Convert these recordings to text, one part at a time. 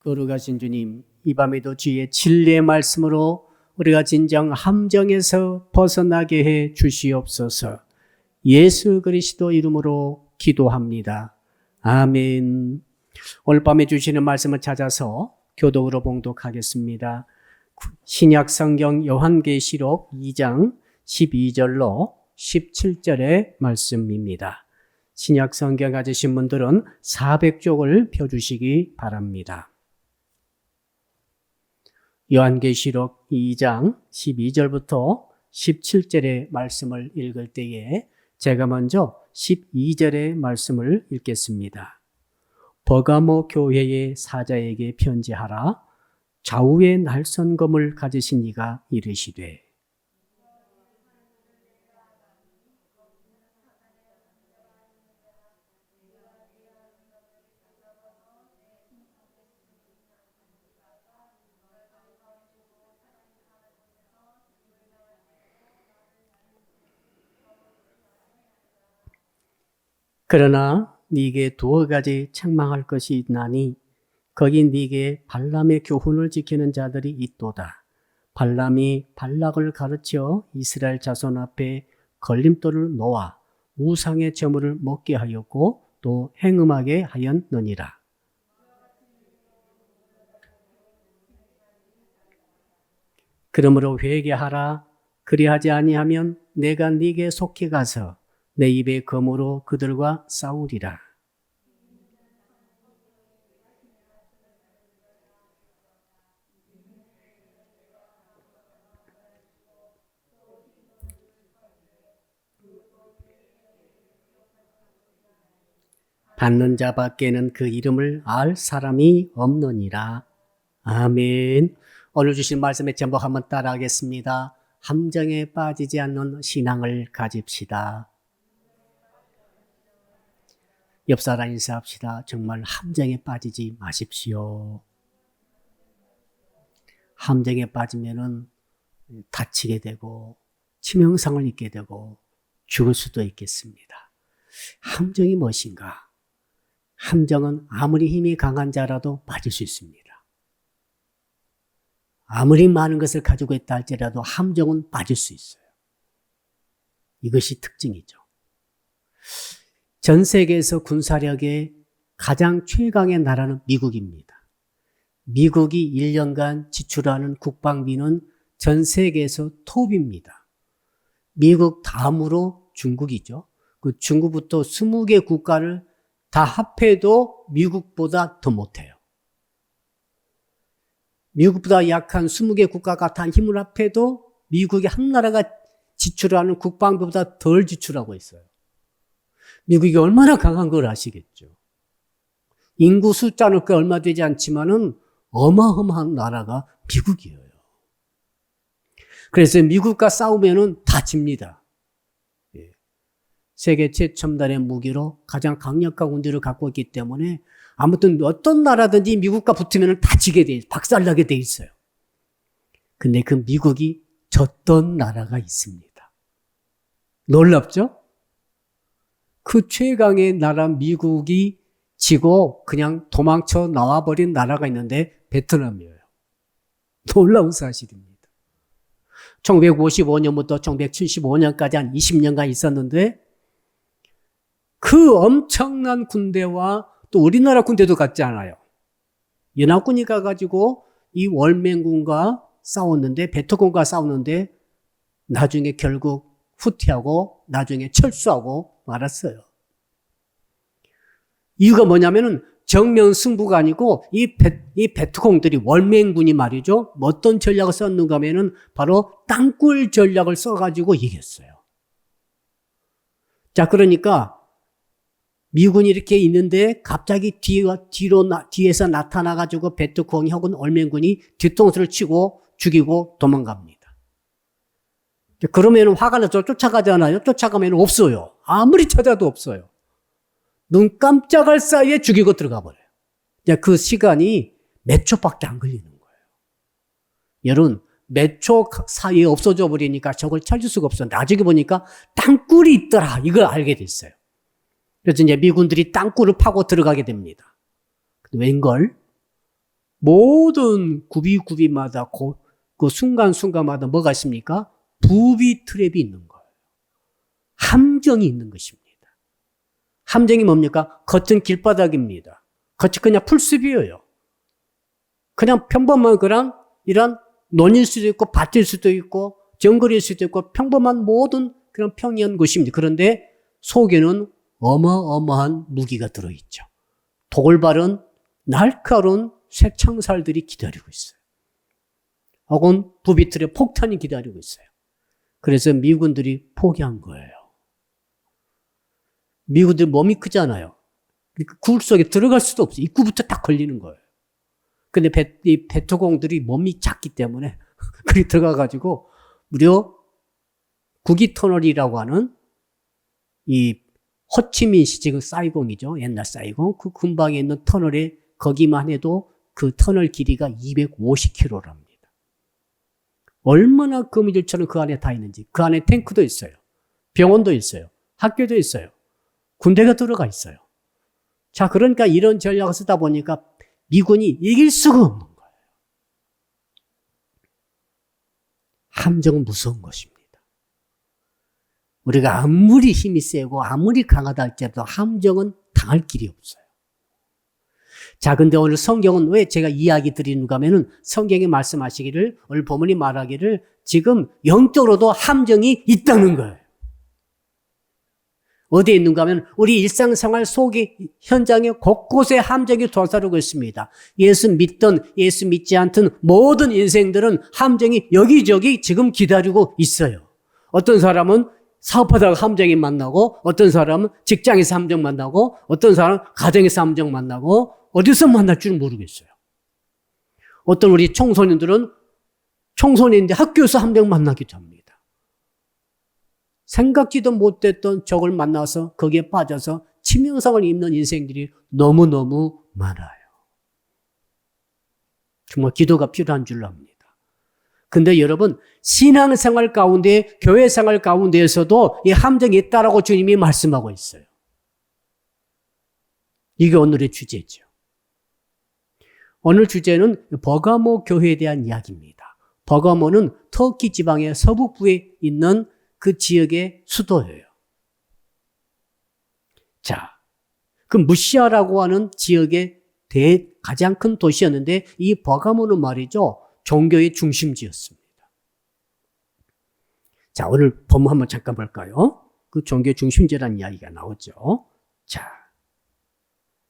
거룩하신 주님, 이 밤에도 주의 진리의 말씀으로 우리가 진정 함정에서 벗어나게 해 주시옵소서. 예수 그리스도 이름으로 기도합니다. 아멘. 오늘 밤에 주시는 말씀을 찾아서 교독으로 봉독하겠습니다. 신약 성경 요한계시록 2장 12절로 17절의 말씀입니다. 신약 성경 가지신 분들은 400쪽을 펴주시기 바랍니다. 요한계시록 2장 12절부터 17절의 말씀을 읽을 때에 제가 먼저 12절의 말씀을 읽겠습니다. 버가모 교회의 사자에게 편지하라. 좌우의 날선검을 가지신 이가 이르시되 그러나 네게 두어 가지 책망할 것이 있나니 거기 네게 발람의 교훈을 지키는 자들이 있도다. 발람이 발락을 가르쳐 이스라엘 자손 앞에 걸림돌을 놓아 우상의 제물을 먹게 하였고 또 행음하게 하였느니라. 그러므로 회개하라. 그리하지 아니하면 내가 네게 속히 가서 내 입의 검으로 그들과 싸우리라. 받는 자 밖에는 그 이름을 알 사람이 없느니라. 아멘. 오늘 주신 말씀의 제목 한번 따라하겠습니다. 함정에 빠지지 않는 신앙을 가집시다. 옆사람 인사합시다. 정말 함정에 빠지지 마십시오. 함정에 빠지면은 다치게 되고 치명상을 입게 되고 죽을 수도 있겠습니다. 함정이 무엇인가? 함정은 아무리 힘이 강한 자라도 빠질 수 있습니다. 아무리 많은 것을 가지고 있다 할지라도 함정은 빠질 수 있어요. 이것이 특징이죠. 전 세계에서 군사력의 가장 최강의 나라는 미국입니다. 미국이 1년간 지출하는 국방비는 전 세계에서 톱입니다. 미국 다음으로 중국이죠. 그 중국부터 20개 국가를 다 합해도 미국보다 더 못해요. 미국보다 약한 20개 국가가 다 힘을 합해도 미국이 한 나라가 지출하는 국방비보다 덜 지출하고 있어요. 미국이 얼마나 강한 걸 아시겠죠. 인구 숫자는 그 얼마 되지 않지만은 어마어마한 나라가 미국이에요. 그래서 미국과 싸우면은 다 집니다. 세계 최첨단의 무기로 가장 강력한 군대를 갖고 있기 때문에 아무튼 어떤 나라든지 미국과 붙으면 다 지게 돼, 박살나게 돼 있어요. 근데 그 미국이 졌던 나라가 있습니다. 놀랍죠? 그 최강의 나라 미국이 지고 그냥 도망쳐 나와버린 나라가 있는데 베트남이에요. 놀라운 사실입니다. 1955년부터 1975년까지 한 20년간 있었는데 그 엄청난 군대와 또 우리나라 군대도 같지 않아요. 연합군이 가가지고 이 월맹군과 싸웠는데, 베트콩과 싸웠는데 나중에 결국 후퇴하고 나중에 철수하고 말았어요. 이유가 뭐냐면은 정면 승부가 아니고 이 베트콩들이 월맹군이 말이죠. 어떤 전략을 썼는가 하면은 바로 땅굴 전략을 써가지고 이겼어요. 자, 그러니까 미군이 이렇게 있는데 갑자기 뒤에서 나타나가지고 베트콩이 혹은 월맹군이 뒤통수를 치고 죽이고 도망갑니다. 그러면 화가 나서 쫓아가잖아요. 쫓아가면 없어요. 아무리 찾아도 없어요. 눈 깜짝할 사이에 죽이고 들어가 버려요. 그 시간이 몇 초밖에 안 걸리는 거예요. 여러분, 몇 초 사이에 없어져 버리니까 저걸 찾을 수가 없어요. 나중에 보니까 땅굴이 있더라. 이걸 알게 됐어요. 그래서 이제 미군들이 땅굴을 파고 들어가게 됩니다. 웬걸? 모든 구비구비마다 그 순간순간마다 뭐가 있습니까? 부비 트랩이 있는 거예요. 함정이 있는 것입니다. 함정이 뭡니까? 겉은 길바닥입니다. 겉이 그냥 풀숲이에요. 그냥 평범한 이런 논일 수도 있고 밭일 수도 있고 정글일 수도 있고 평범한 모든 그런 평이한 곳입니다. 그런데 속에는 어마어마한 무기가 들어있죠. 돌바른 날카로운 쇠창살들이 기다리고 있어요. 혹은 부비틀에 폭탄이 기다리고 있어요. 그래서 미군들이 포기한 거예요. 미군들 몸이 크잖아요. 굴 속에 들어갈 수도 없어요. 입구부터 딱 걸리는 거예요. 근데 이 베토공들이 몸이 작기 때문에 그리 들어가가지고 무려 구기 터널이라고 하는 이 호치민시 지금 사이공이죠. 옛날 사이공. 그 근방에 있는 터널에 거기만 해도 그 터널 길이가 250km랍니다. 얼마나 거미줄처럼 그 안에 다 있는지. 그 안에 탱크도 있어요. 병원도 있어요. 학교도 있어요. 군대가 들어가 있어요. 자, 그러니까 이런 전략을 쓰다 보니까 미군이 이길 수가 없는 거예요. 함정은 무서운 것입니다. 우리가 아무리 힘이 세고 아무리 강하다 할지라도 함정은 당할 길이 없어요. 자, 근데 오늘 성경은 왜 제가 이야기 드리는가 하면은 성경이 말씀하시기를, 오늘 본문이 말하기를 지금 영적으로도 함정이 있다는 거예요. 어디에 있는가 하면 우리 일상생활 속의 현장에 곳곳에 함정이 도사리고 있습니다. 예수 믿든 예수 믿지 않든 모든 인생들은 함정이 여기저기 지금 기다리고 있어요. 어떤 사람은 사업하다가 함정이 만나고, 어떤 사람은 직장에서 함정 만나고, 어떤 사람은 가정에서 함정 만나고, 어디서 만날 줄 모르겠어요. 어떤 우리 청소년들은 청소년인데 학교에서 함정 만나기도 합니다. 생각지도 못했던 적을 만나서 거기에 빠져서 치명상을 입는 인생들이 너무너무 많아요. 정말 기도가 필요한 줄 압니다. 근데 여러분, 신앙생활 가운데, 교회생활 가운데에서도 이 함정이 있다라고 주님이 말씀하고 있어요. 이게 오늘의 주제죠. 오늘 주제는 버가모 교회에 대한 이야기입니다. 버가모는 터키 지방의 서북부에 있는 그 지역의 수도예요. 자, 그 무시아라고 하는 지역의 가장 큰 도시였는데 이 버가모는 말이죠, 종교의 중심지였습니다. 자, 오늘 본문 한번 잠깐 볼까요? 그 종교의 중심지라는 이야기가 나오죠. 자,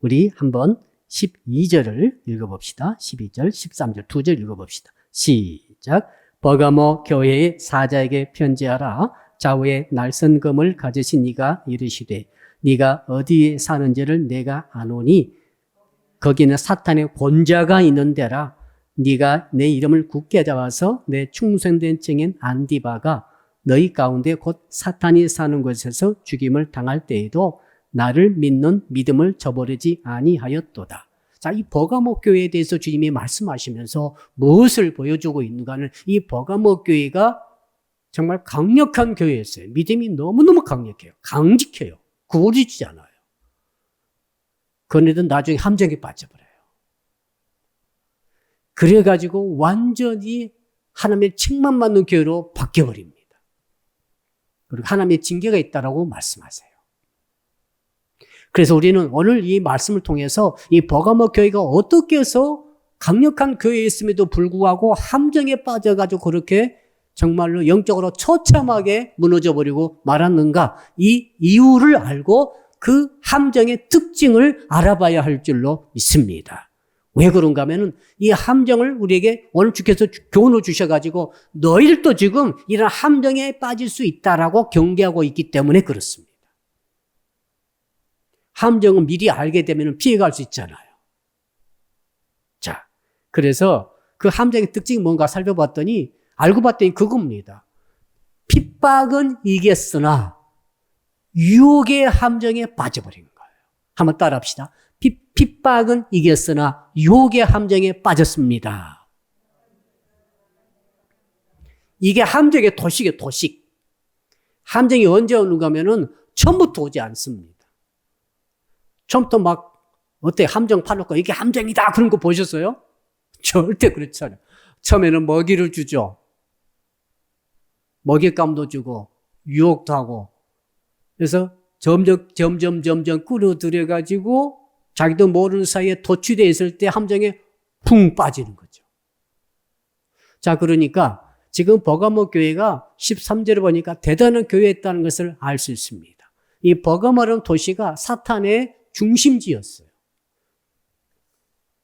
우리 한번 12절을 읽어봅시다. 12절, 13절 두 절 읽어봅시다. 시작. 버가모 교회의 사자에게 편지하라. 좌우에 날선 검을 가지신 네가 이르시되 네가 어디에 사는지를 내가 아노니 거기는 사탄의 권자가 있는 데라. 네가 내 이름을 굳게 잡아서 내 충성된 증인 안디바가 너희 가운데 곧 사탄이 사는 곳에서 죽임을 당할 때에도 나를 믿는 믿음을 저버리지 아니하였도다. 자, 이 버가모 교회에 대해서 주님이 말씀하시면서 무엇을 보여주고 있는가는, 이 버가모 교회가 정말 강력한 교회였어요. 믿음이 너무너무 강력해요. 강직해요. 구부러지지 않아요. 그런데도 나중에 함정에 빠져버려요. 그래가지고 완전히 하나님의 책망받는 교회로 바뀌어버립니다. 그리고 하나님의 징계가 있다라고 말씀하세요. 그래서 우리는 오늘 이 말씀을 통해서 이 버가모 교회가 어떻게 해서 강력한 교회였음에도 불구하고 함정에 빠져가지고 그렇게 정말로 영적으로 처참하게 무너져버리고 말았는가, 이 이유를 알고 그 함정의 특징을 알아봐야 할 줄로 믿습니다. 왜 그런가 하면은 이 함정을 우리에게 오늘 주께서 교훈을 주셔가지고 너희들도 지금 이런 함정에 빠질 수 있다라고 경계하고 있기 때문에 그렇습니다. 함정은 미리 알게 되면 피해갈 수 있잖아요. 자, 그래서 그 함정의 특징이 뭔가 살펴봤더니, 알고 봤더니 그겁니다. 핍박은 이겼으나 유혹의 함정에 빠져버린 거예요. 한번 따라합시다. 핍박은 이겼으나 유혹의 함정에 빠졌습니다. 이게 함정의 도식이에요, 도식. 함정이 언제 오는가 하면은 처음부터 오지 않습니다. 처음부터 막, 어때? 함정 파놓고 이게 함정이다. 그런 거 보셨어요? 절대 그렇지 않아요. 처음에는 먹이를 주죠. 먹잇감도 주고 유혹도 하고 그래서 점점 끌어들여가지고 자기도 모르는 사이에 도취되어 있을 때 함정에 붕 빠지는 거죠. 자, 그러니까 지금 버가모 교회가 13절에 보니까 대단한 교회였다는 것을 알 수 있습니다. 이 버가모라는 도시가 사탄의 중심지였어요.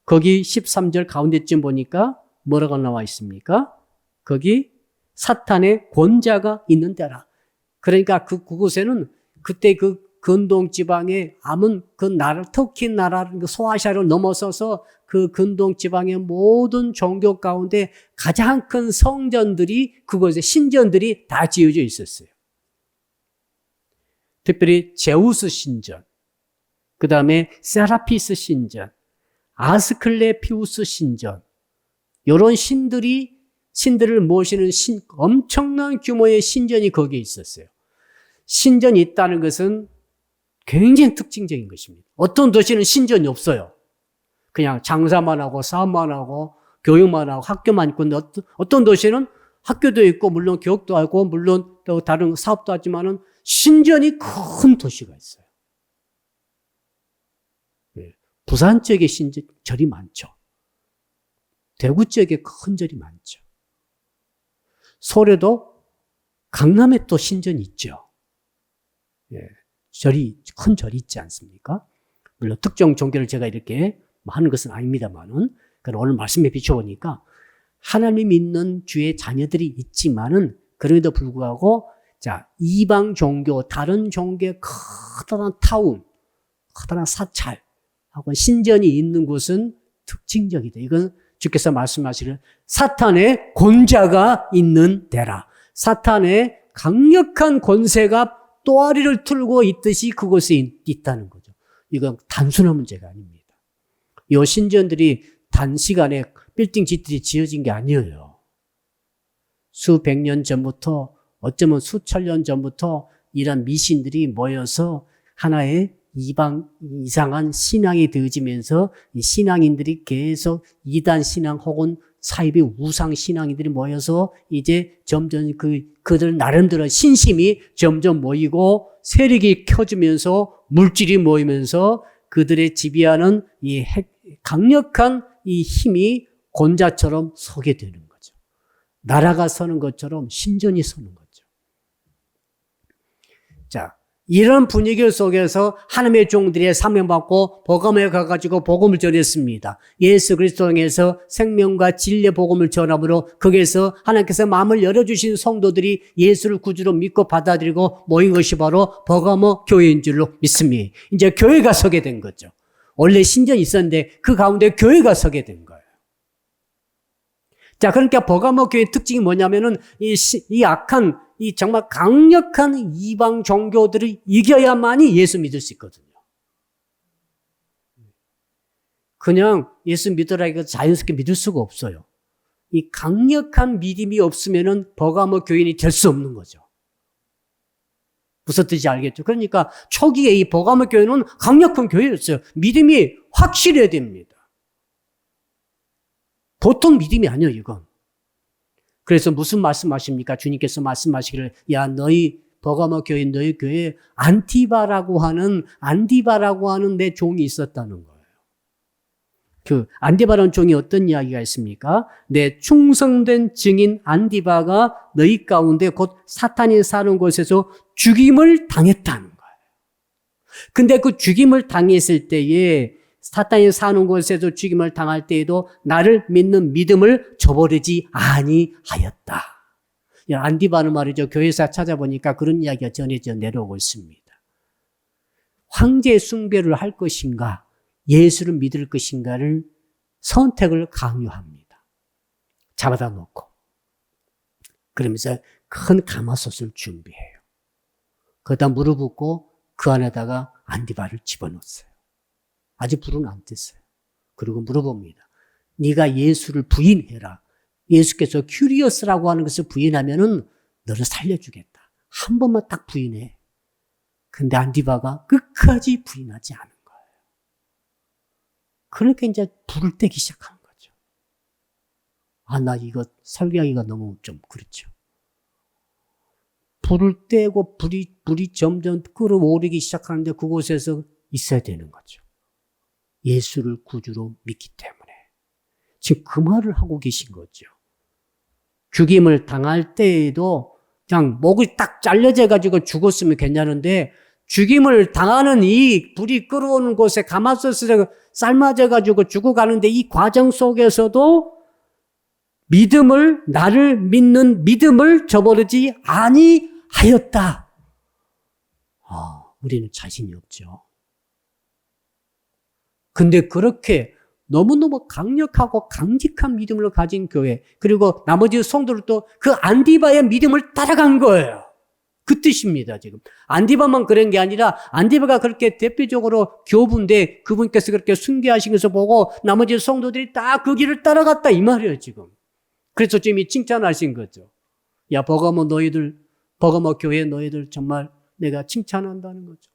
거기 13절 가운데쯤 보니까 뭐라고 나와 있습니까? 거기 사탄의 권자가 있는 데라. 그러니까 그곳에는 그때 그 근동 지방의 아문 그 나라, 터키 나라 소아시아를 넘어서서 그 근동 지방의 모든 종교 가운데 가장 큰 성전들이 그곳에 신전들이 다 지어져 있었어요. 특별히 제우스 신전, 그 다음에 세라피스 신전, 아스클레피우스 신전, 이런 신들을 모시는 엄청난 규모의 신전이 거기에 있었어요. 신전이 있다는 것은 굉장히 특징적인 것입니다. 어떤 도시는 신전이 없어요. 그냥 장사만 하고 사업만 하고 교육만 하고 학교만 있고 어떤 도시는 학교도 있고 물론 교육도 하고 물론 또 다른 사업도 하지만은 신전이 큰 도시가 있어요. 부산 쪽에 절이 많죠. 대구 쪽에 큰 절이 많죠. 서울에도 강남에 또 신전이 있죠. 큰 절이 있지 않습니까? 물론 특정 종교를 제가 이렇게 하는 것은 아닙니다만은, 오늘 말씀에 비춰보니까 하나님 믿는 주의 자녀들이 있지만은, 그럼에도 불구하고, 자, 이방 종교, 다른 종교의 커다란 타운, 커다란 사찰하고 신전이 있는 곳은 특징적이다. 이건 주께서 말씀하시기를 사탄의 권자가 있는 데라. 사탄의 강력한 권세가 또아리를 틀고 있듯이 그곳에 있다는 거죠. 이건 단순한 문제가 아닙니다. 이 신전들이 단시간에 빌딩 짓들이 지어진 게 아니에요. 수백 년 전부터 어쩌면 수천 년 전부터 이런 미신들이 모여서 하나의 이상한 신앙이 되어지면서 이 신앙인들이 계속 이단 신앙 혹은 사이비 우상 신앙인들이 모여서 이제 점점 그들 나름대로 신심이 점점 모이고 세력이 켜지면서 물질이 모이면서 그들의 지배하는 이 강력한 이 힘이 권자처럼 서게 되는 거죠. 나라가 서는 것처럼 신전이 서는 거죠. 자, 이런 분위기 속에서 하나님의 종들이 사명받고 버가모에 가가지고 복음을 전했습니다. 예수 그리스도 통해서 생명과 진리의 복음을 전함으로 거기에서 하나님께서 마음을 열어주신 성도들이 예수를 구주로 믿고 받아들이고 모인 것이 바로 버가모 교회인 줄로 믿습니다. 이제 교회가 서게 된 거죠. 원래 신전이 있었는데 그 가운데 교회가 서게 된 거예요. 자, 그러니까 버가모 교회의 특징이 뭐냐면은 이 악한 이 정말 강력한 이방 종교들을 이겨야만이 예수 믿을 수 있거든요. 그냥 예수 믿으라 이거 자연스럽게 믿을 수가 없어요. 이 강력한 믿음이 없으면은 버가모 교인이 될 수 없는 거죠. 무슨 뜻인지 알겠죠? 그러니까 초기에 이 버가모 교회는 강력한 교회였어요. 믿음이 확실해야 됩니다. 보통 믿음이 아니에요, 이건. 그래서 무슨 말씀하십니까? 주님께서 말씀하시기를, 야, 너희 버가모 교회, 너희 교회에 안디바라고 하는 내 종이 있었다는 거예요. 그 안디바라는 종이 어떤 이야기가 있습니까? 내 충성된 증인 안디바가 너희 가운데 곧 사탄이 사는 곳에서 죽임을 당했다는 거예요. 근데 그 죽임을 당했을 때에 사탄이 사는 곳에서 죽임을 당할 때에도 나를 믿는 믿음을 저버리지 아니하였다. 안디바는 말이죠. 교회사 찾아보니까 그런 이야기가 전해져 내려오고 있습니다. 황제 숭배를 할 것인가, 예수를 믿을 것인가를 선택을 강요합니다. 잡아다 놓고. 그러면서 큰 가마솥을 준비해요. 거기다 물을 붓고 그 안에다가 안디바를 집어넣었어요. 아직 불은 안 뗐어요. 그리고 물어봅니다. 네가 예수를 부인해라. 예수께서 큐리어스라고 하는 것을 부인하면은 너를 살려주겠다. 한 번만 딱 부인해. 근데 안디바가 끝까지 부인하지 않은 거예요. 그러니까 이제 불을 떼기 시작하는 거죠. 나 이거 설교하기가 너무 좀 그렇죠. 불을 떼고 불이 점점 끓어오르기 시작하는데 그곳에서 있어야 되는 거죠. 예수를 구주로 믿기 때문에. 지금 그 말을 하고 계신 거죠. 죽임을 당할 때에도 그냥 목이 딱 잘려져 가지고 죽었으면 괜찮은데 죽임을 당하는 이 불이 끓어오는 곳에 가마솥에 삶아져 가지고 죽어가는데 이 과정 속에서도 나를 믿는 믿음을 저버리지 아니하였다. 우리는 자신이 없죠. 근데 그렇게 너무너무 강력하고 강직한 믿음을 가진 교회, 그리고 나머지 성도들도 그 안디바의 믿음을 따라간 거예요. 그 뜻입니다, 지금. 안디바만 그런 게 아니라, 안디바가 그렇게 대표적으로 교부인데, 그분께서 그렇게 순교하신 것을 보고, 나머지 성도들이 다 그 길을 따라갔다, 이 말이에요, 지금. 그래서 지금 이 칭찬하신 거죠. 야, 버가모 교회 너희들 정말 내가 칭찬한다는 거죠.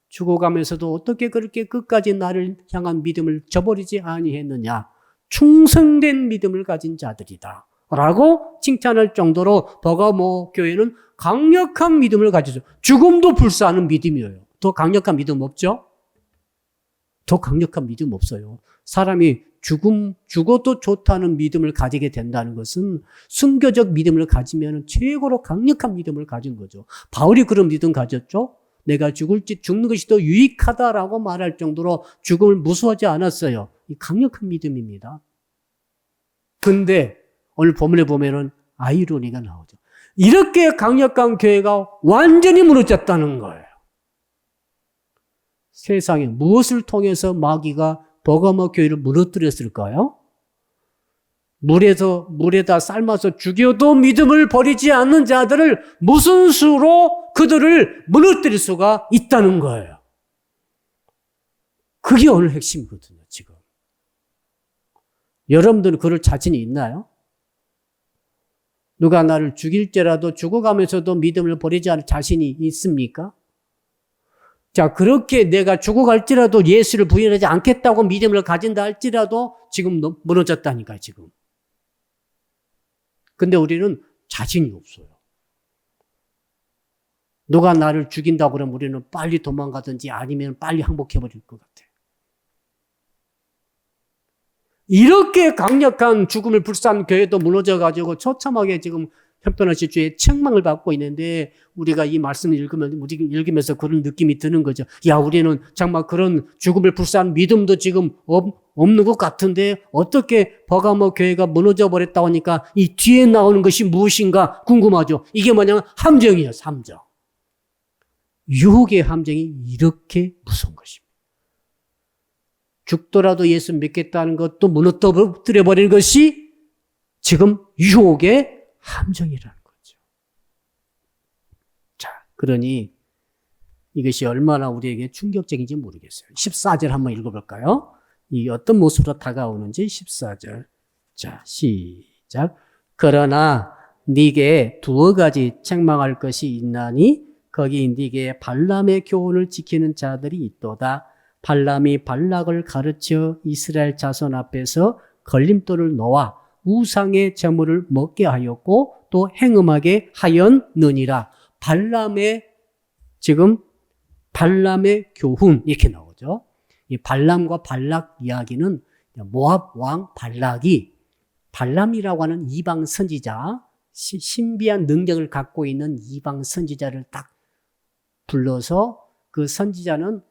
죽어가면서도 어떻게 그렇게 끝까지 나를 향한 믿음을 저버리지 아니했느냐. 충성된 믿음을 가진 자들이다. 라고 칭찬할 정도로 버가모 교회는 강력한 믿음을 가지죠. 죽음도 불사하는 믿음이에요. 더 강력한 믿음 없죠? 더 강력한 믿음 없어요. 사람이 죽어도 좋다는 믿음을 가지게 된다는 것은 순교적 믿음을 가지면 최고로 강력한 믿음을 가진 거죠. 바울이 그런 믿음 가졌죠? 내가 죽는 것이 더 유익하다라고 말할 정도로 죽음을 무서워하지 않았어요. 이 강력한 믿음입니다. 근데 오늘 본문에 보면은 아이러니가 나오죠. 이렇게 강력한 교회가 완전히 무너졌다는 거예요. 세상에 무엇을 통해서 마귀가 버가모 교회를 무너뜨렸을까요? 물에다 삶아서 죽여도 믿음을 버리지 않는 자들을 무슨 수로 그들을 무너뜨릴 수가 있다는 거예요. 그게 오늘 핵심이거든요, 지금. 여러분들은 그럴 자신이 있나요? 누가 나를 죽일지라도 죽어가면서도 믿음을 버리지 않을 자신이 있습니까? 자, 그렇게 내가 죽어갈지라도 예수를 부인하지 않겠다고 믿음을 가진다 할지라도 지금 무너졌다니까요, 지금. 근데 우리는 자신이 없어요. 누가 나를 죽인다고 그러면 우리는 빨리 도망가든지 아니면 빨리 항복해버릴 것 같아요. 이렇게 강력한 죽음을 불사한 교회도 무너져가지고 처참하게 지금 형편없이 주의 책망을 받고 있는데 우리가 이 말씀을 읽으면서 그런 느낌이 드는 거죠. 야, 우리는 정말 그런 죽음을 불사한 믿음도 지금 없는 것 같은데 어떻게 버가모 교회가 무너져 버렸다고 하니까 이 뒤에 나오는 것이 무엇인가 궁금하죠. 이게 뭐냐면 함정이에요, 함정. 유혹의 함정이 이렇게 무서운 것입니다. 죽더라도 예수 믿겠다는 것도 무너뜨려 버리는 것이 지금 유혹의 함정이라는 거죠. 자, 그러니 이것이 얼마나 우리에게 충격적인지 모르겠어요. 14절 한번 읽어볼까요? 이 어떤 모습으로 다가오는지 14절. 자, 시작. 그러나 네게 두어 가지 책망할 것이 있나니 거기 네게 발람의 교훈을 지키는 자들이 있도다. 발람이 발락을 가르쳐 이스라엘 자손 앞에서 걸림돌을 놓아 우상의 제물을 먹게 하였고 또 행음하게 하였느니라. 발람의 교훈 이렇게 나오죠. 이 발람과 발락 이야기는 모압 왕 발람이라고 하는 이방 선지자, 신비한 능력을 갖고 있는 이방 선지자를 딱 불러서 그 선지자는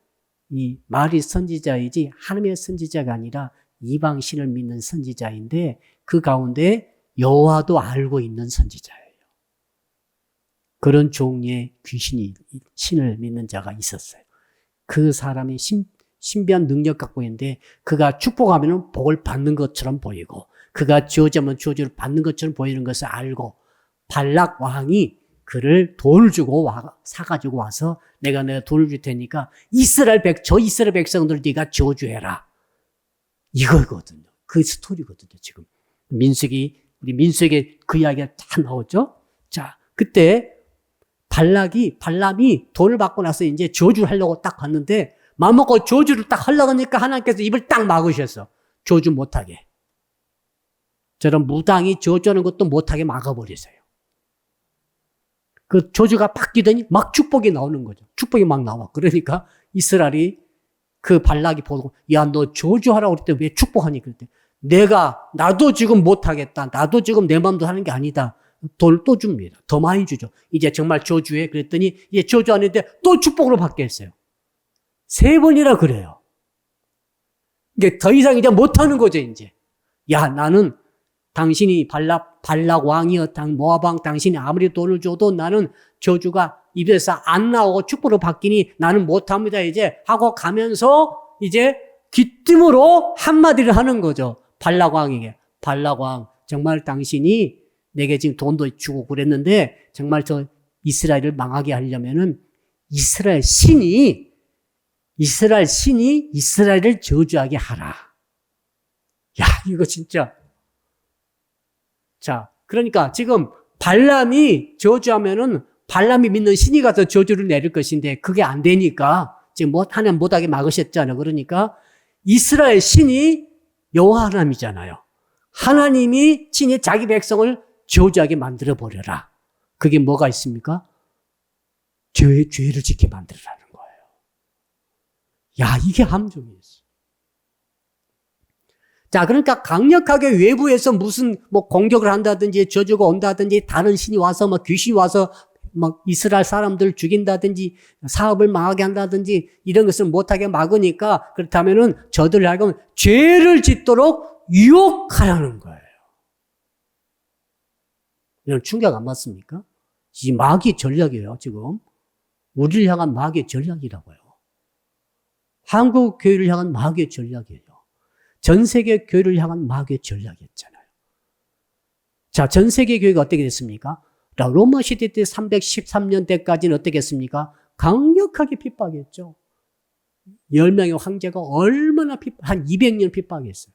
이 말이 선지자이지 하나님의 선지자가 아니라 이방 신을 믿는 선지자인데 그 가운데 여호와도 알고 있는 선지자예요. 그런 종류의 신을 믿는 자가 있었어요. 그 사람이 신비한 능력 갖고 있는데 그가 축복하면 복을 받는 것처럼 보이고 그가 저주하면 저주를 받는 것처럼 보이는 것을 알고 발락 왕이 그를 돈을 주고 사가지고 와서 내가 돈을 줄 테니까 저 이스라엘 백성들 네가 저주해라. 이거거든요. 그 스토리거든요, 지금. 우리 민수에게 그 이야기가 다 나오죠? 자, 그때 발람이 돈을 받고 나서 이제 저주를 하려고 딱 갔는데, 맘먹고 저주를 딱 하려고 하니까 하나님께서 입을 딱 막으셨어. 저주 못하게. 저런 무당이 저주하는 것도 못하게 막아버리세요. 그 저주가 바뀌더니 막 축복이 나오는 거죠. 축복이 막 나와. 그러니까 이스라엘이 그 발락이 보고, 야, 너 저주하라고 그랬더니 왜 축복하니? 그랬더니 나도 지금 못하겠다. 나도 지금 내 마음도 하는 게 아니다. 돌 또 줍니다. 더 많이 주죠. 이제 정말 저주해. 그랬더니 이제 저주하는데 또 축복으로 바뀌었어요. 3번이나 그래요. 이게 더 이상 이제 못하는 거죠, 이제. 야, 나는 당신이 발락 왕이여, 모압 왕 당신이 아무리 돈을 줘도 나는 저주가 입에서 안 나오고 축복으로 바뀌니 나는 못합니다, 이제. 하고 가면서 이제 귀띔으로 한마디를 하는 거죠. 발락 왕에게. 발락 왕, 정말 당신이 내게 지금 돈도 주고 그랬는데 정말 저 이스라엘을 망하게 하려면은 이스라엘 신이 이스라엘을 저주하게 하라. 야, 이거 진짜. 자, 그러니까 지금 발람이 저주하면은 발람이 믿는 신이 가서 저주를 내릴 것인데 그게 안 되니까 지금 하나님 못하게 막으셨잖아요. 그러니까 이스라엘 신이 여호와 하나님이잖아요. 하나님이 친히 자기 백성을 저주하게 만들어 버려라. 그게 뭐가 있습니까? 죄를 짓게 만들라는 거예요. 야, 이게 함정이 있어. 자, 그러니까 강력하게 외부에서 무슨 공격을 한다든지 저주가 온다든지 다른 신이 와서 귀신이 와서 이스라엘 사람들 죽인다든지 사업을 망하게 한다든지 이런 것을 못하게 막으니까 그렇다면은 저들을 하여금 죄를 짓도록 유혹하라는 거예요. 이런 충격 안 받습니까? 이 마귀의 전략이에요, 지금. 우리를 향한 마귀의 전략이라고요. 한국 교회를 향한 마귀의 전략이에요. 전 세계 교회를 향한 마귀의 전략이었잖아요. 자, 전 세계 교회가 어떻게 됐습니까? 로마 시대 때 313년 때까지는 어떻게 했습니까? 강력하게 핍박했죠. 10명의 황제가 얼마나 한 200년 핍박했어요.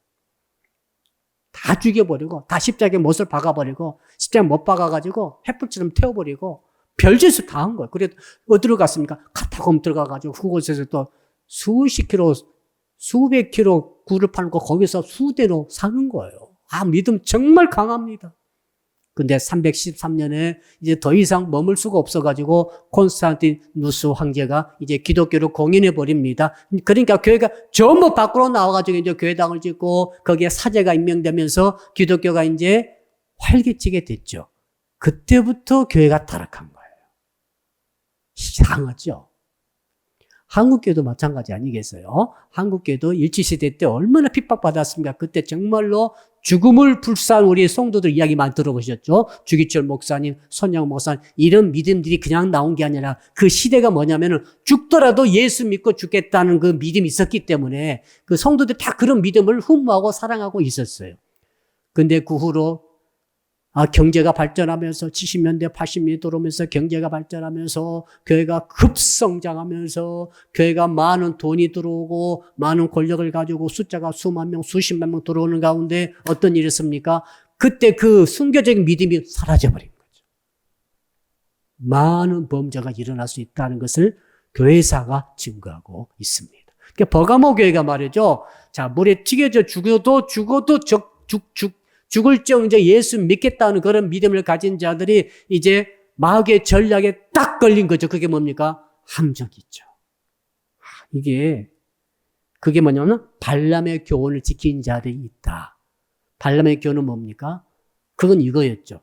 다 죽여버리고, 다 십자가에 못을 박아버리고, 십자가에 못 박아가지고, 횃불처럼 태워버리고, 별짓을 다 한 거예요. 그래도 어디로 갔습니까? 카타콤 들어가가지고, 그곳에서 또 수십 킬로, 수백 킬로 굴을 파는 거 거기서 수대로 사는 거예요. 아, 믿음 정말 강합니다. 근데 313년에 이제 더 이상 머물 수가 없어가지고 콘스탄티누스 황제가 이제 기독교를 공인해 버립니다. 그러니까 교회가 전부 밖으로 나와가지고 이제 교회당을 짓고 거기에 사제가 임명되면서 기독교가 이제 활기치게 됐죠. 그때부터 교회가 타락한 거예요. 이상하죠? 한국교회도 마찬가지 아니겠어요? 한국교회도 일제시대 때 얼마나 핍박받았습니까? 그때 정말로 죽음을 불사한 우리 성도들 이야기 많이 들어보셨죠? 주기철 목사님, 손양 목사님 이런 믿음들이 그냥 나온 게 아니라 그 시대가 뭐냐면은 죽더라도 예수 믿고 죽겠다는 그 믿음이 있었기 때문에 그 성도들 다 그런 믿음을 흠모하고 사랑하고 있었어요. 근데 그 후로 경제가 발전하면서 70년대, 80년대 들어오면서 경제가 발전하면서 교회가 급성장하면서 교회가 많은 돈이 들어오고 많은 권력을 가지고 숫자가 수만 명, 수십만 명 들어오는 가운데 어떤 일이 있습니까? 그때 그 순교적인 믿음이 사라져버린 거죠. 많은 범죄가 일어날 수 있다는 것을 교회사가 증거하고 있습니다. 그러니까 버가모 교회가 말이죠. 자, 물에 튀겨져 죽어도 죽을 정도 예수 믿겠다는 그런 믿음을 가진 자들이 이제 마귀의 전략에 딱 걸린 거죠. 그게 뭡니까? 함정이죠. 그게 뭐냐면 발람의 교훈을 지킨 자들이 있다. 발람의 교훈은 뭡니까? 그건 이거였죠.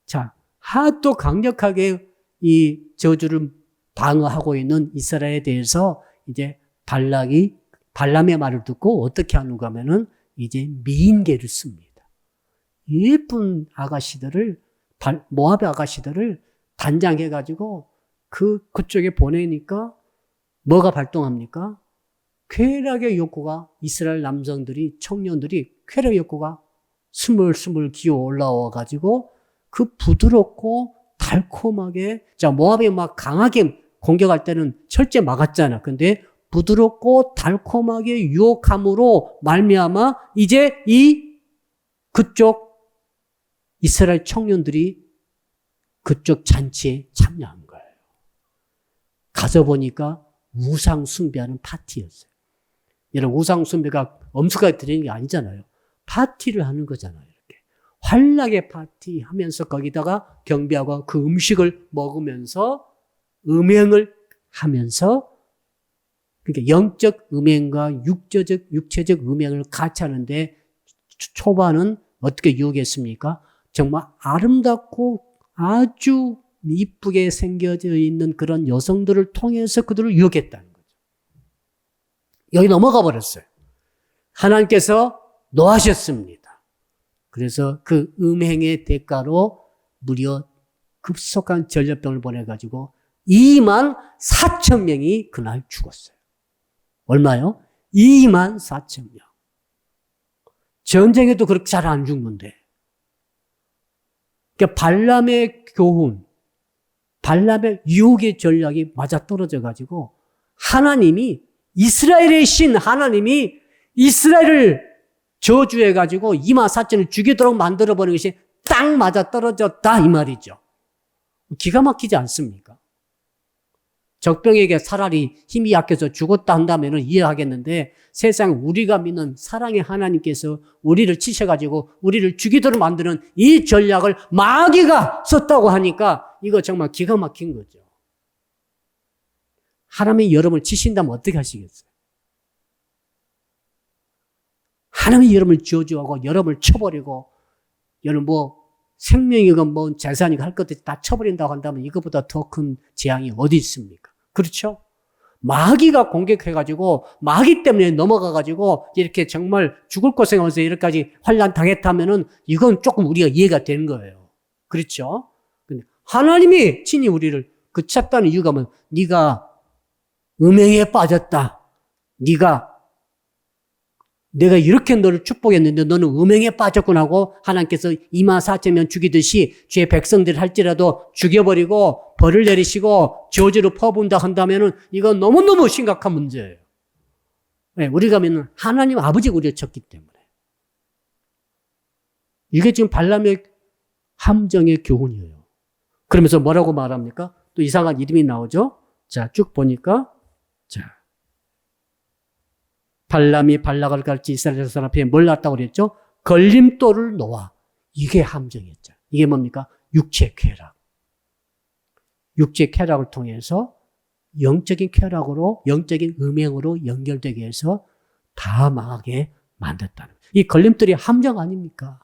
자, 하도 강력하게 이 저주를 방어하고 있는 이스라엘에 대해서 이제 발람의 말을 듣고 어떻게 하는가 하면은 이제 미인계를 씁니다. 예쁜 아가씨들을, 모압의 아가씨들을 단장해가지고 그쪽에 보내니까 뭐가 발동합니까? 쾌락의 욕구가 이스라엘 남성들이, 청년들이 쾌락의 욕구가 스물스물 기어 올라와가지고 그 부드럽고 달콤하게, 자, 모압이 막 강하게 공격할 때는 철제 막았잖아. 근데 부드럽고 달콤하게 유혹함으로 말미암아 이제 그쪽 이스라엘 청년들이 그쪽 잔치에 참여한 거예요. 가서 보니까 우상 숭배하는 파티였어요. 여러분, 우상 숭배가 엄숙하게 드리는 게 아니잖아요. 파티를 하는 거잖아요. 이렇게 환락의 파티하면서 거기다가 경배하고 그 음식을 먹으면서 음행을 하면서 그러니까 영적 음행과 육체적 음행을 같이 하는데 초반은 어떻게 유혹했습니까? 정말 아름답고 아주 이쁘게 생겨져 있는 그런 여성들을 통해서 그들을 유혹했다는 거죠. 여기 넘어가 버렸어요. 하나님께서 노하셨습니다. 그래서 그 음행의 대가로 무려 급속한 전염병을 보내가지고 2만 4천 명이 그날 죽었어요. 얼마요? 2만 4천 명. 전쟁에도 그렇게 잘 안 죽는데. 그러니까 발람의 교훈, 발람의 유혹의 전략이 맞아떨어져가지고 하나님이 이스라엘의 신 하나님이 이스라엘을 저주해가지고 2만 4천을 죽이도록 만들어버리는 것이 딱 맞아떨어졌다 이 말이죠. 기가 막히지 않습니까? 적병에게 차라리 힘이 약해서 죽었다 한다면 이해하겠는데 세상 우리가 믿는 사랑의 하나님께서 우리를 치셔가지고 우리를 죽이도록 만드는 이 전략을 마귀가 썼다고 하니까 이거 정말 기가 막힌 거죠. 하나님이 여러분을 치신다면 어떻게 하시겠어요? 하나님이 여러분을 저주하고 여러분을 쳐버리고 여러분 생명이건 재산이건 할 것들 다 쳐버린다고 한다면 이것보다 더 큰 재앙이 어디 있습니까? 그렇죠? 마귀가 공격해가지고 마귀 때문에 넘어가가지고 이렇게 정말 죽을 고생하면서 이렇게까지 환난 당했다면은 이건 조금 우리가 이해가 되는 거예요. 그렇죠? 근데 하나님이 친히 우리를 그쳤다는 이유가 네가 음행에 빠졌다. 내가 이렇게 너를 축복했는데 너는 음행에 빠졌구나 하고 하나님께서 2만 4천 명 죽이듯이 주의 백성들을 할지라도 죽여버리고 벌을 내리시고 저주로 퍼부은다 한다면은 이건 너무너무 심각한 문제예요. 네, 우리가 믿는 하나님 아버지가 우리를 쳤기 때문에. 이게 지금 발람의 함정의 교훈이에요. 그러면서 뭐라고 말합니까? 또 이상한 이름이 나오죠? 자, 쭉 보니까 발람이 발락을 가르치 이스라엘 사람 앞에 뭘 놨다고 그랬죠? 걸림돌을 놓아. 이게 함정이었죠. 이게 뭡니까? 육체 쾌락. 육체 쾌락을 통해서 영적인 쾌락으로, 영적인 음행으로 연결되게 해서 다 망하게 만들었다는 거예요. 이 걸림돌이 함정 아닙니까?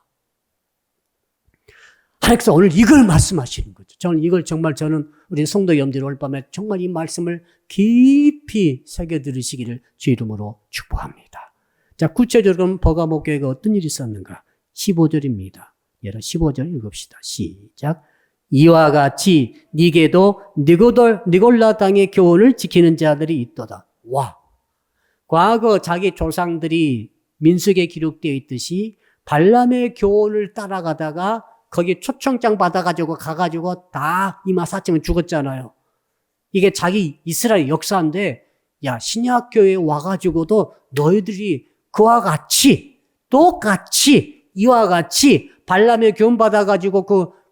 하나님께서 오늘 이걸 말씀하시는 거죠. 저는 우리 성도 여러분들이 오늘 밤에 정말 이 말씀을 깊이 새겨 들으시기를 주 이름으로 축복합니다. 자, 구체적으로 버가모 교회가 어떤 일이 있었는가? 15절입니다. 여러분 15절 읽읍시다. 시작. 이와 같이 니게도 니골라 땅의 교훈을 지키는 자들이 있도다. 와. 과거 자기 조상들이 민수기에 기록되어 있듯이 발람의 교훈을 따라가다가 거기 초청장 받아가지고 가가지고 다 2만 4천명 죽었잖아요. 이게 자기 이스라엘 역사인데, 야, 신약교회에 와가지고도 너희들이 그와 같이, 똑같이, 이와 같이 발람의 교훈 받아가지고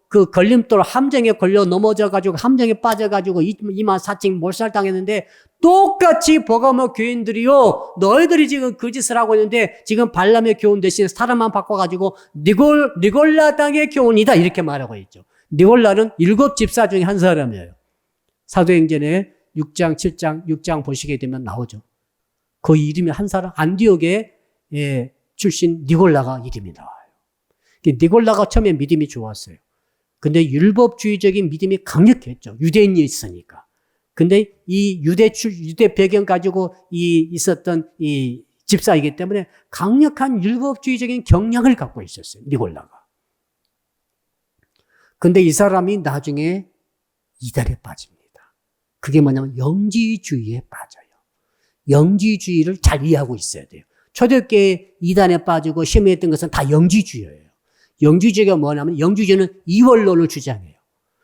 그 걸림돌 함정에 걸려 넘어져가지고 함정에 빠져가지고 2만 4천 몰살당했는데 똑같이 버가모 교인들이요, 너희들이 지금 그 짓을 하고 있는데 지금 발람의 교훈 대신 사람만 바꿔가지고 니골라 땅의 교훈이다 이렇게 말하고 있죠. 니골라는 7 집사 중에 한 사람이에요. 사도행전에 6장, 7장, 6장 보시게 되면 나오죠. 그 이름이 한 사람, 안디옥의 출신 니골라가 이름이 나와요. 니골라가 처음에 믿음이 좋았어요. 근데 율법주의적인 믿음이 강력했죠. 유대인이 있으니까. 근데 이 유대 배경 가지고 있었던 이 집사이기 때문에 강력한 율법주의적인 경향을 갖고 있었어요. 니골라가. 근데 이 사람이 나중에 이달에 빠집니다. 그게 뭐냐면 영지주의에 빠져요. 영지주의를 잘 이해하고 있어야 돼요. 초대교회 이단에 빠지고 심해했던 것은 다 영지주의예요. 영지주의가 뭐냐면 영지주의는 이원론을 주장해요.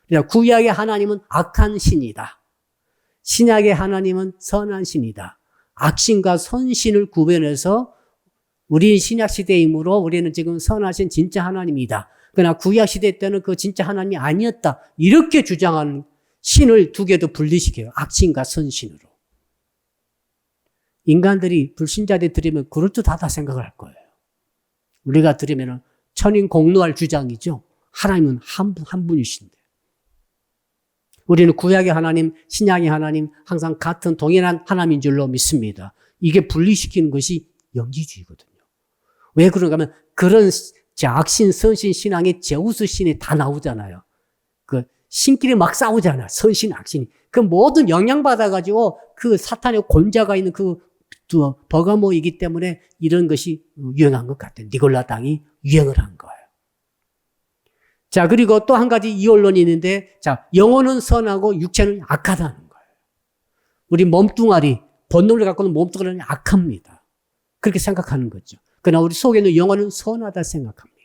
그러니까 구약의 하나님은 악한 신이다. 신약의 하나님은 선한 신이다. 악신과 선신을 구별해서 우리는 신약 시대이므로 우리는 지금 선하신 진짜 하나님이다. 그러나 구약 시대 때는 그 진짜 하나님이 아니었다. 이렇게 주장하는 신을 두 개도 분리시켜요. 악신과 선신으로. 인간들이 불신자들이 들으면 그럴듯하다 생각을 할 거예요. 우리가 들으면 천인 공로할 주장이죠. 하나님은 한 분이신데. 우리는 구약의 하나님, 신약의 하나님 항상 같은 동일한 하나님인 줄로 믿습니다. 이게 분리시키는 것이 영지주의거든요. 왜 그런가 하면 그런 악신, 선신, 신앙의 제우스 신이 다 나오잖아요. 그 신끼리 막 싸우잖아. 선신, 악신이. 그 모든 영향받아가지고 그 사탄의 권자가 있는 그 버가모이기 때문에 이런 것이 유행한 것 같아요. 니골라 당이 유행을 한 거예요. 자, 그리고 또 한 가지 이원론이 있는데, 자, 영혼은 선하고 육체는 악하다는 거예요. 우리 몸뚱아리, 본능을 갖고는 몸뚱아리는 악합니다. 그렇게 생각하는 거죠. 그러나 우리 속에 있는 영혼은 선하다 생각합니다.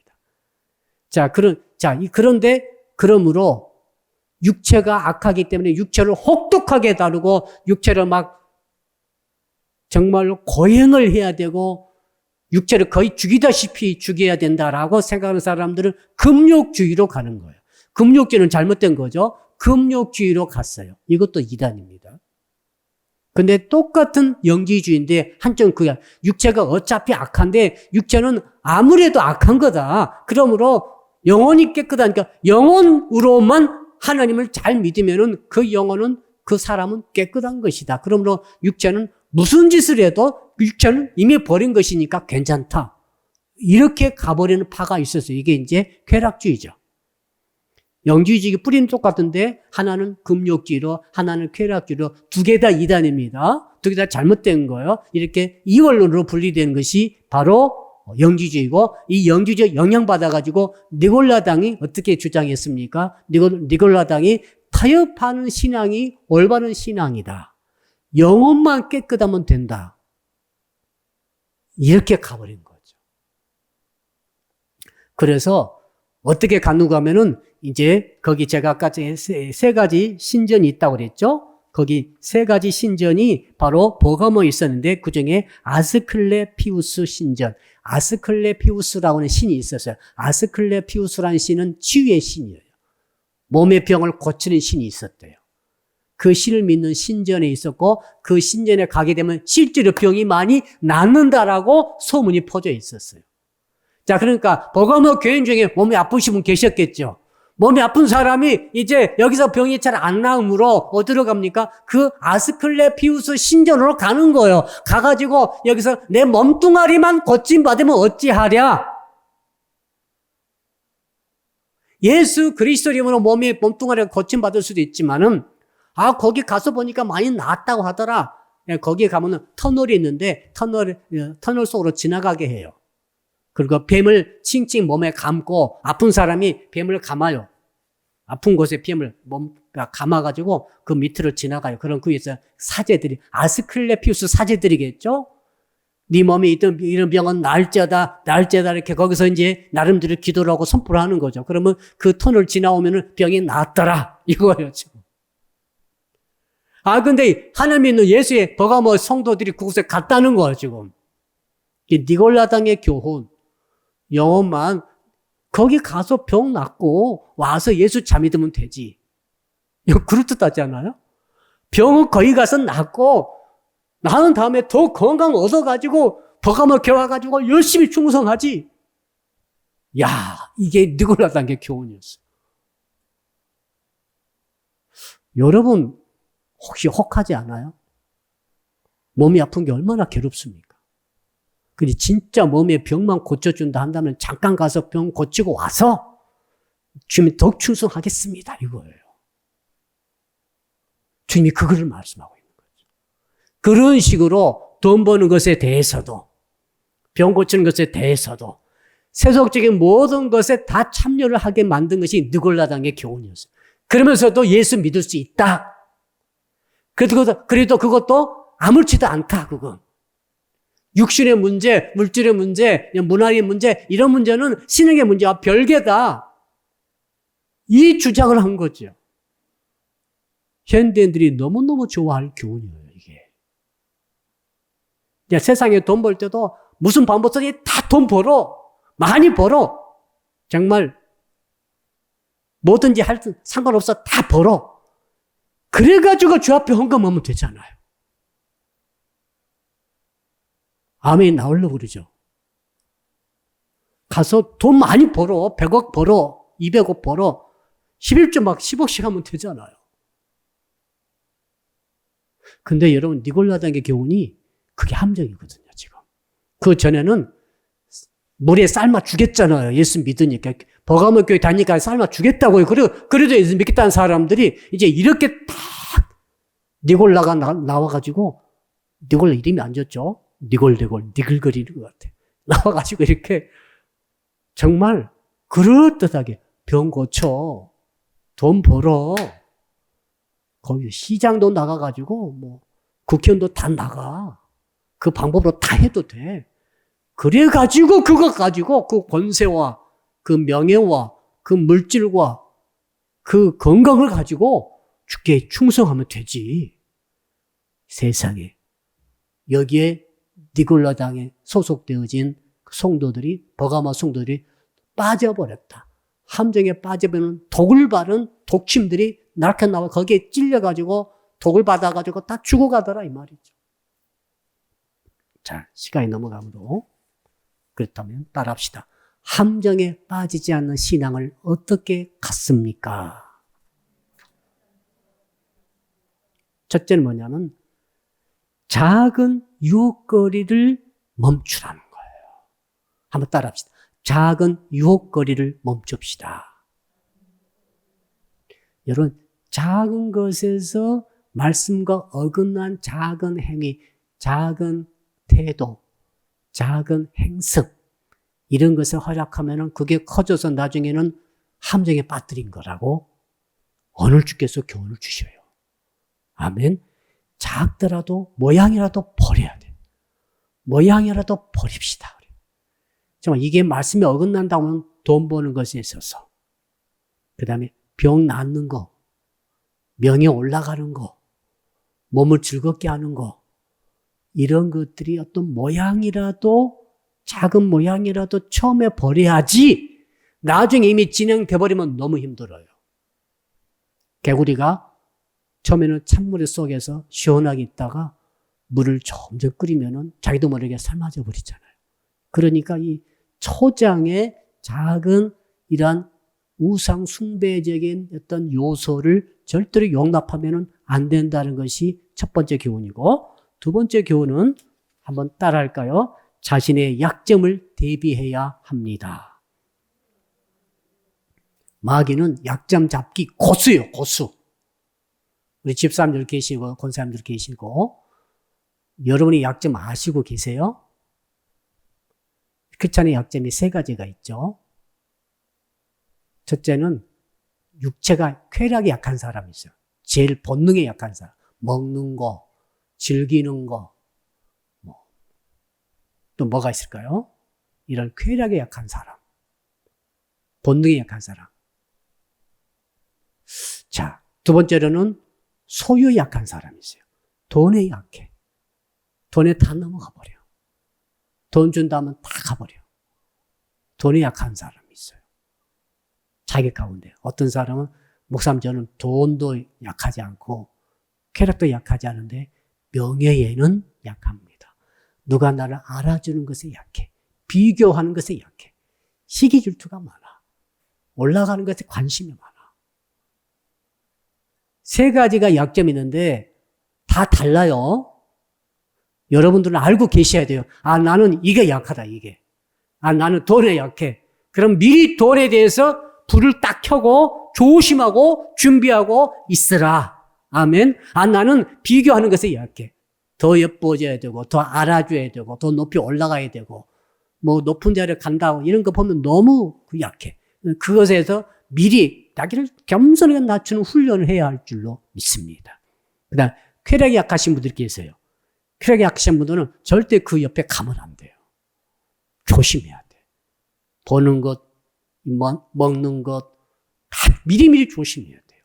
그런데, 그러므로 육체가 악하기 때문에 육체를 혹독하게 다루고 육체를 막 정말로 고행을 해야 되고 육체를 거의 죽이다시피 죽여야 된다라고 생각하는 사람들은 금욕주의로 가는 거예요. 금욕주의는 잘못된 거죠. 금욕주의로 갔어요. 이것도 이단입니다. 근데 똑같은 영지주의인데 한쪽은 그야 육체가 어차피 악한데 육체는 아무래도 악한 거다. 그러므로 영혼이 깨끗하니까 영혼으로만 하나님을 잘 믿으면은 그 영혼은 그 사람은 깨끗한 것이다. 그러므로 육체는 무슨 짓을 해도 육체는 이미 버린 것이니까 괜찮다. 이렇게 가버리는 파가 있었어요. 이게 이제 쾌락주의죠. 영지주의 뿌리는 똑같은데 하나는 금욕주의로 하나는 쾌락주의로 두 개 다 이단입니다. 두 개 다 잘못된 거예요. 이렇게 이원론으로 분리된 것이 바로 영지주의고 이 영지주의 영향받아가지고 니골라당이 어떻게 주장했습니까? 니골라당이 타협하는 신앙이 올바른 신앙이다. 영혼만 깨끗하면 된다. 이렇게 가버린 거죠. 그래서 어떻게 갔는가 하면은 이제 거기 제가 아까 세 가지 신전이 있다고 그랬죠? 거기 세 가지 신전이 바로 버가모에 있었는데 그 중에 아스클레피우스 신전, 아스클레피우스라고 하는 신이 있었어요. 아스클레피우스라는 신은 치유의 신이에요. 몸의 병을 고치는 신이 있었대요. 그 신을 믿는 신전에 있었고 그 신전에 가게 되면 실제로 병이 많이 낫는다라고 소문이 퍼져 있었어요. 자, 그러니까 버가모 교인 중에 몸이 아프신 분 계셨겠죠. 몸이 아픈 사람이 이제 여기서 병이 잘 안 나으므로 어디로 갑니까? 그 아스클레피우스 신전으로 가는 거예요. 가가지고 여기서 내 몸뚱아리만 고침받으면 어찌하랴? 예수 그리스도 이름으로 몸뚱아리가 고침받을 수도 있지만은 거기 가서 보니까 많이 나았다고 하더라. 거기에 가면은 터널이 있는데 터널 속으로 지나가게 해요. 그리고 뱀을 칭칭 몸에 감고 아픈 사람이 뱀을 감아요. 아픈 곳에 뱀을 감아가지고 그 밑으로 지나가요. 그럼 그 위에서 사제들이 아스클레피우스 사제들이겠죠? 네 몸에 있던 이런 병은 나을지어다 이렇게 거기서 이제 나름대로 기도를 하고 선포를 하는 거죠. 그러면 그 터널 지나오면은 병이 나았더라 이거예요 지금. 근데 하나님 있는 예수의 버가모 성도들이 그곳에 갔다는 거예요 지금. 이 니골라당의 교훈. 영혼만 거기 가서 병 낫고 와서 예수 잘 믿으면 되지. 이거 그럴듯하지 않아요? 병은 거기 가서 낫고 나은 다음에 더 건강 얻어가지고 버가모 교회 와가지고 열심히 충성하지. 야, 이게 니골라당의 교훈이었어요. 여러분 혹시 혹하지 않아요? 몸이 아픈 게 얼마나 괴롭습니까? 근데 진짜 몸에 병만 고쳐준다 한다면 잠깐 가서 병 고치고 와서 주님이 더욱 충성하겠습니다. 이거예요. 주님이 그거를 말씀하고 있는 거죠. 그런 식으로 돈 버는 것에 대해서도 병 고치는 것에 대해서도 세속적인 모든 것에 다 참여를 하게 만든 것이 느골라당의 교훈이었어요. 그러면서도 예수 믿을 수 있다. 그래도 그것도 아무렇지도 않다. 그건. 육신의 문제, 물질의 문제, 문화의 문제, 이런 문제는 신앙의 문제와 별개다. 이 주장을 한 거죠. 현대인들이 너무너무 좋아할 교훈이에요, 이게. 세상에 돈 벌 때도 무슨 방법이든 다 돈 벌어. 많이 벌어. 정말 뭐든지 상관없어. 다 벌어. 그래가지고 주 앞에 헌금하면 되잖아요. 아멘 나오려고 그러죠. 가서 돈 많이 벌어. 100억 벌어. 200억 벌어. 11조 막 10억씩 하면 되잖아요. 근데 여러분, 니골라당의 교훈이 그게 함정이거든요, 지금. 그 전에는 물에 삶아 주겠잖아요. 예수 믿으니까. 버가모 교회 다니니까 삶아 주겠다고요. 그래도 예수 믿겠다는 사람들이 이제 이렇게 딱 니골라가 나와가지고, 니골라 이름이 안 졌죠? 니글거리는 것 같아. 나와가지고 이렇게 정말 그럴듯하게 병 고쳐, 돈 벌어, 거기 시장도 나가가지고 뭐 국회의원도 다 나가. 그 방법으로 다 해도 돼. 그래가지고 그거 가지고 그 권세와 그 명예와 그 물질과 그 건강을 가지고 주께 충성하면 되지. 세상에. 여기에 니골라당에 소속되어진 성도들이, 버가마 성도들이 빠져버렸다. 함정에 빠지면 독을 바른 독침들이 날카 나와 거기에 찔려가지고 독을 받아가지고 다 죽어가더라, 이 말이죠. 자, 시간이 넘어가므로 그렇다면 따라합시다. 함정에 빠지지 않는 신앙을 어떻게 갖습니까? 첫째는 뭐냐면 작은 유혹거리를 멈추라는 거예요. 한번 따라합시다. 작은 유혹거리를 멈춥시다. 여러분, 작은 것에서 말씀과 어긋난 작은 행위, 작은 태도, 작은 행습, 이런 것을 허락하면 그게 커져서 나중에는 함정에 빠뜨린 거라고 오늘 주께서 교훈을 주셔요. 아멘. 작더라도 모양이라도 버려야 돼. 모양이라도 버립시다. 정말 이게 말씀에 어긋난다고 하면 돈 버는 것에 있어서, 그 다음에 병 낫는 거, 명예 올라가는 거, 몸을 즐겁게 하는 거, 이런 것들이 어떤 모양이라도, 작은 모양이라도 처음에 버려야지 나중에 이미 진행돼 버리면 너무 힘들어요. 개구리가 처음에는 찬물 속에서 시원하게 있다가 물을 점점 끓이면은 자기도 모르게 삶아져 버리잖아요. 그러니까 이 초장의 작은 이러한 우상 숭배적인 어떤 요소를 절대로 용납하면은 안 된다는 것이 첫 번째 교훈이고, 두 번째 교훈은 한번 따라할까요? 자신의 약점을 대비해야 합니다. 마귀는 약점 잡기 고수예요, 고수. 우리 집사람들 계시고 권사님들 계시고, 여러분의 약점 아시고 계세요? 크리스찬의 약점이 세 가지가 있죠. 첫째는 육체가 쾌락에 약한 사람이 있어요. 제일 본능에 약한 사람. 먹는 거, 즐기는 거, 또 뭐가 있을까요? 이런 쾌락에 약한 사람. 본능에 약한 사람. 자, 두 번째로는 소유에 약한 사람이 있어요. 돈에 약해. 돈에 다 넘어가 버려. 돈 준다면 다 가버려. 돈에 약한 사람이 있어요. 자기 가운데. 어떤 사람은, 목사님 저는 돈도 약하지 않고 쾌락도 약하지 않은데 명예에는 약합니다. 누가 나를 알아주는 것에 약해. 비교하는 것에 약해. 시기 질투가 많아. 올라가는 것에 관심이 많아. 세 가지가 약점이 있는데 다 달라요. 여러분들은 알고 계셔야 돼요. 아, 나는 이게 약하다, 이게. 아, 나는 돈에 약해. 그럼 미리 돈에 대해서 불을 딱 켜고 조심하고 준비하고 있으라. 아멘. 아, 나는 비교하는 것에 약해. 더 예뻐져야 되고, 더 알아줘야 되고, 더 높이 올라가야 되고, 뭐 높은 자리에 간다고 이런 거 보면 너무 약해. 그것에서 미리 자기를 겸손하게 낮추는 훈련을 해야 할 줄로 믿습니다. 그 다음, 쾌락이 약하신 분들이 계세요. 쾌락이 약하신 분들은 절대 그 옆에 가면 안 돼요. 조심해야 돼. 보는 것, 먹는 것, 다 미리미리 조심해야 돼요.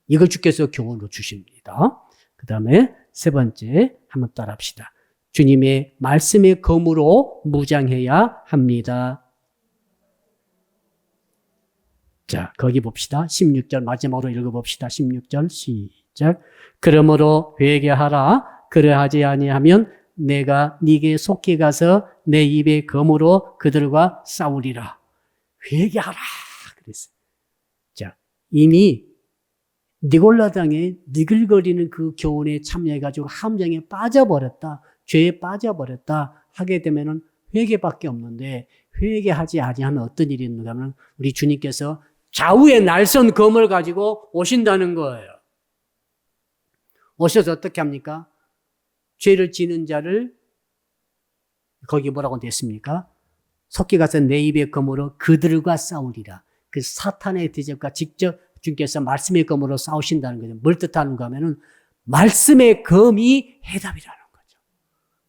이걸 주께서 교훈으로 주십니다. 그 다음에 세 번째, 한번 따라 합시다. 주님의 말씀의 검으로 무장해야 합니다. 자, 거기 봅시다. 16절 마지막으로 읽어봅시다. 16절 시작. 그러므로 회개하라. 그러하지 아니하면 내가 네게 속히 가서 내 입의 검으로 그들과 싸우리라. 회개하라 그랬어요. 자, 이미 니골라당의 니글거리는 그 교훈에 참여해가지고 함정에 빠져버렸다, 죄에 빠져버렸다 하게 되면은 회개밖에 없는데, 회개하지 아니하면 어떤 일이 있는가 하면 우리 주님께서 좌우의 날선 검을 가지고 오신다는 거예요. 오셔서 어떻게 합니까? 죄를 지는 자를, 거기 뭐라고 됐습니까? 속히 가서 내 입의 검으로 그들과 싸우리라. 그 사탄의 대적과 직접 주님께서 말씀의 검으로 싸우신다는 거죠. 뭘 뜻하는가 하면은 말씀의 검이 해답이라는 거죠.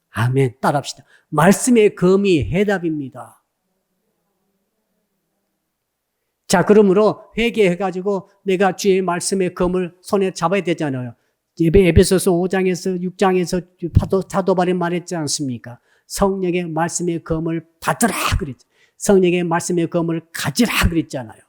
아멘. 따라합시다. 말씀의 검이 해답입니다. 자, 그러므로 회개해가지고 내가 주의 말씀의 검을 손에 잡아야 되잖아요. 에베소서 5장에서 6장에서 사도 바울이 말했지 않습니까? 성령의 말씀의 검을 받으라 그랬죠. 성령의 말씀의 검을 가지라 그랬잖아요.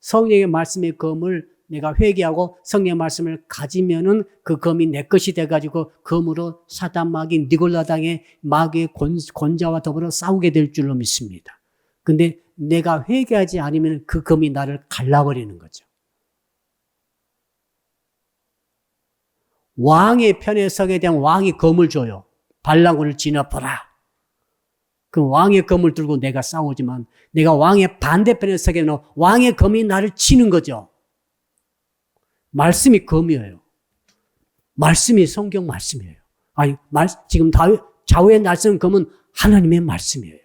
성령의 말씀의 검을 내가 회개하고 성령의 말씀을 가지면은 그 검이 내 것이 돼가지고 검으로 사단 마귀 니골라당의 마귀의 권자와 더불어 싸우게 될 줄로 믿습니다. 근데 내가 회개하지 않으면 그 검이 나를 갈라버리는 거죠. 왕의 편에 서게 되면 왕이 검을 줘요. 발랑군을 진압하라. 그럼 왕의 검을 들고 내가 싸우지만 내가 왕의 반대편에 서게 되면 왕의 검이 나를 치는 거죠. 말씀이 검이에요. 말씀이 성경 말씀이에요. 아니, 지금 좌우에 날선 검은 하나님의 말씀이에요.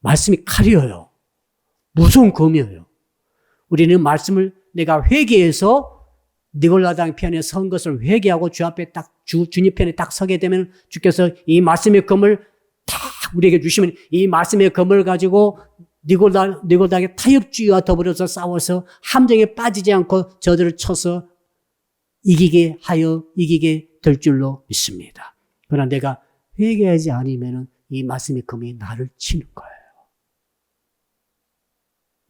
말씀이 칼이에요. 무서운 검이에요. 우리는 말씀을 내가 회개해서 니골라당 편에 선 것을 회개하고 주 앞에 주님 편에 딱 서게 되면 주께서 이 말씀의 검을 다 우리에게 주시면 이 말씀의 검을 가지고 니골당의 타협주의와 더불어서 싸워서 함정에 빠지지 않고 저들을 쳐서 이기게 될 줄로 믿습니다. 그러나 내가 회개하지 않으면 이 말씀의 검이 나를 치는 거예요.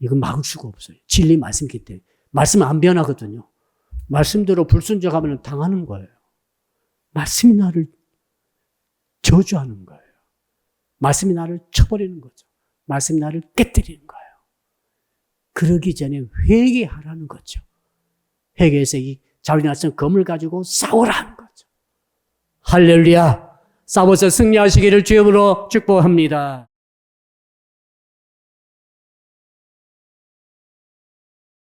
이건 막을 수가 없어요. 진리 말씀이기 때문에. 말씀은 안 변하거든요. 말씀대로 불순종하면 당하는 거예요. 말씀이 나를 저주하는 거예요. 말씀이 나를 쳐버리는 거죠. 말씀이 나를 깨뜨리는 거예요. 그러기 전에 회개하라는 거죠. 회개해서 이 자우에 날선 검을 가지고 싸우라는 거죠. 할렐루야. 싸워서 승리하시기를 주님으로 축복합니다.